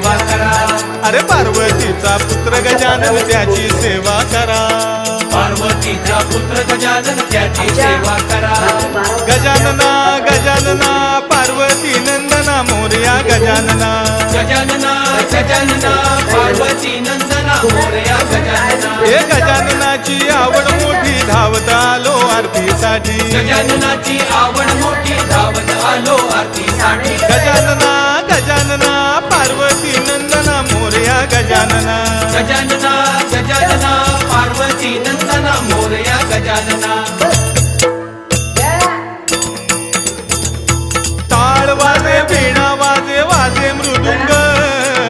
सेवा करा. अरे पार्वतीचा पुत्र गजानन त्याची सेवा करा. पार्वतीचा पुत्र गजानन त्याची सेवा करा. गजानना गजानना पार्वती नंदना मोरया गजानना. गजानना गजानना पार्वती नंदना मोरया गजानना. हे गजाननाची आवड मोठी धावत आलो आरतीसाठी. गजाननाची आवड मोठी धावत आलो आरतीसाठी. गजानना गजानना